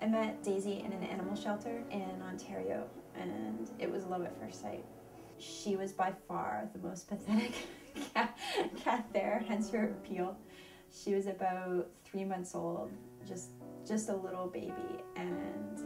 met Daisy in an animal shelter in Ontario, and it was love at first sight. She was by far the most pathetic cat there, hence her appeal. She was about 3 months old, just a little baby, and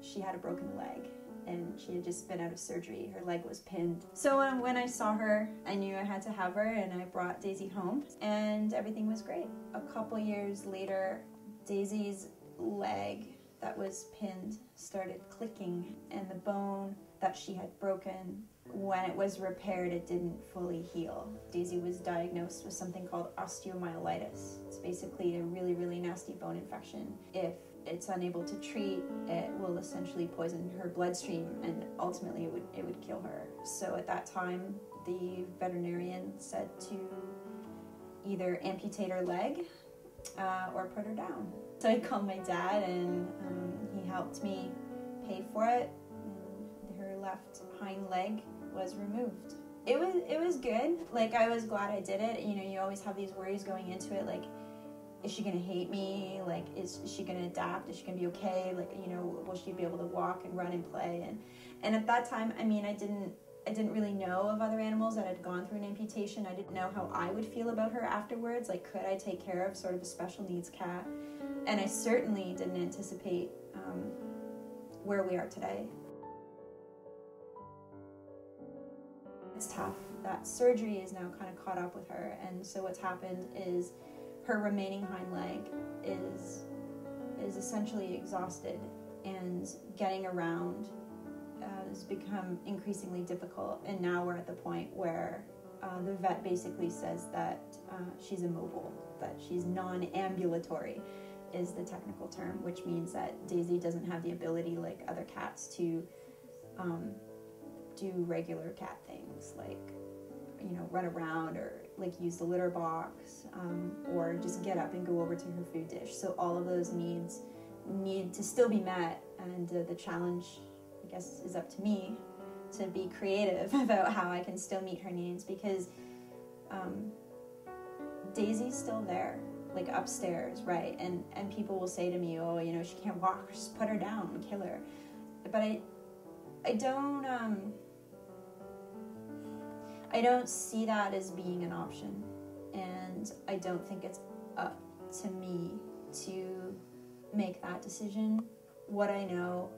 she had a broken leg, and she had just been out of surgery. Her leg was pinned. So when I saw her, I knew I had to have her, and I brought Daisy home, and everything was great. A couple years later, Daisy's leg that was pinned started clicking, and the bone that she had broken, when it was repaired, it didn't fully heal. Daisy was diagnosed with something called osteomyelitis. It's basically a really, really nasty bone infection. If it's unable to treat, it will essentially poison her bloodstream, and ultimately it would kill her. So at that time, the veterinarian said to either amputate her leg or put her down. So I called my dad, and he helped me pay for it, and her left hind leg was removed. It was good. Like, I was glad I did it. You know, you always have these worries going into it, like, is she gonna hate me? Like, is she gonna adapt? Is she gonna be okay? Like, you know, will she be able to walk and run and play? And at that time, I mean, I didn't really know of other animals that had gone through an amputation. I didn't know how I would feel about her afterwards. Like, could I take care of sort of a special needs cat? And I certainly didn't anticipate where we are today. It's tough. That surgery is now kind of caught up with her, and so what's happened is her remaining hind leg is essentially exhausted, and getting around has become increasingly difficult. And now we're at the point where the vet basically says that she's immobile, that she's non-ambulatory is the technical term, which means that Daisy doesn't have the ability like other cats to do regular cat things, like, you know, run around or like use the litter box, or just get up and go over to her food dish. So all of those needs need to still be met, and the challenge, I guess, is up to me to be creative about how I can still meet her needs, because Daisy's still there, like upstairs, right? And people will say to me, oh, you know, she can't walk, just put her down and kill her. But I don't see that as being an option, and I don't think it's up to me to make that decision. What I know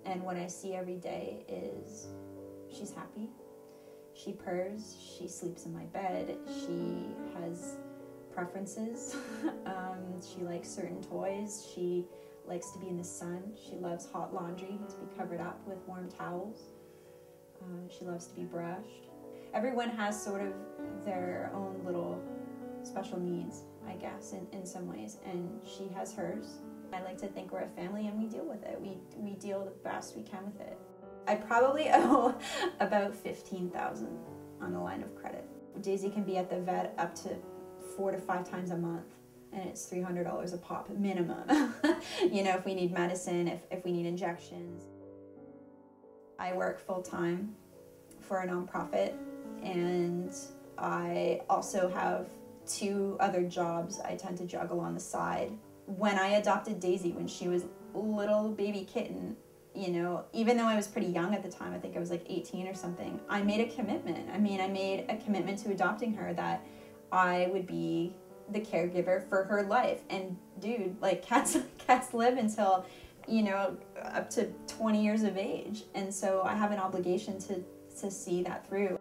and what I see every day is she's happy, she purrs, she sleeps in my bed, she has preferences, she likes certain toys, she likes to be in the sun, she loves hot laundry, to be covered up with warm towels, she loves to be brushed. Everyone has sort of their own little special needs, I guess, in some ways, and she has hers. I like to think we're a family, and we deal with it. We deal the best we can with it. I probably owe about $15,000 on the line of credit. Daisy can be at the vet up to 4 to 5 times a month, and it's $300 a pop minimum. You know, if we need medicine, if we need injections. I work full-time for a nonprofit, and I also have 2 other jobs I tend to juggle on the side. When I adopted Daisy, when she was a little baby kitten, you know, even though I was pretty young at the time, I think I was like 18 or something, I made a commitment. I mean, I made a commitment to adopting her that I would be the caregiver for her life. And dude, like cats live until, you know, up to 20 years of age. And so I have an obligation to see that through.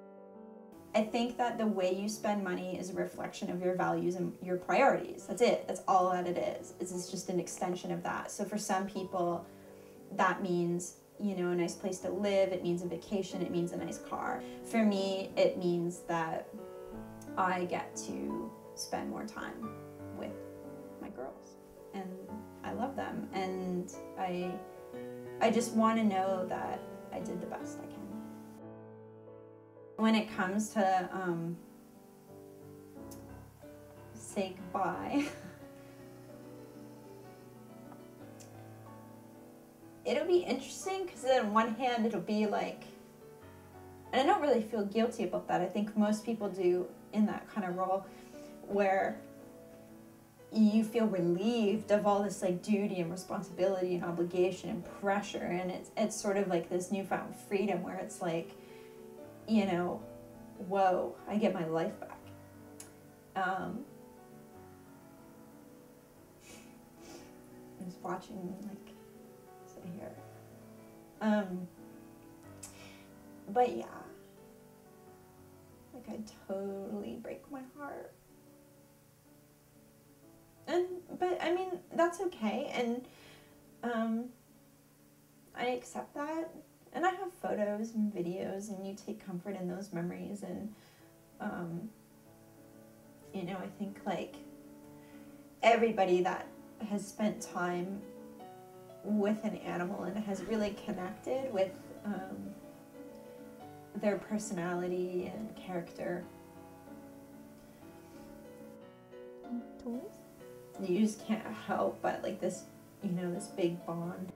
I think that the way you spend money is a reflection of your values and your priorities. That's it. That's all that it is. It's just an extension of that. So for some people, that means, you know, a nice place to live. It means a vacation. It means a nice car. For me, it means that I get to spend more time with my girls, and I love them. And I just want to know that I did the best I can. When it comes to say goodbye, it'll be interesting, because on one hand it'll be like, and I don't really feel guilty about that. I think most people do in that kind of role, where you feel relieved of all this like duty and responsibility and obligation and pressure, and it's sort of like this newfound freedom where it's like, you know, whoa, I get my life back. I'm just watching like sit here. But yeah, like I totally break my heart. But I mean, that's okay, and I accept that, and I have photos and videos, and you take comfort in those memories, and you know, I think like everybody that has spent time with an animal and has really connected with their personality and character, Toys? you just can't help but like this, you know, this big bond.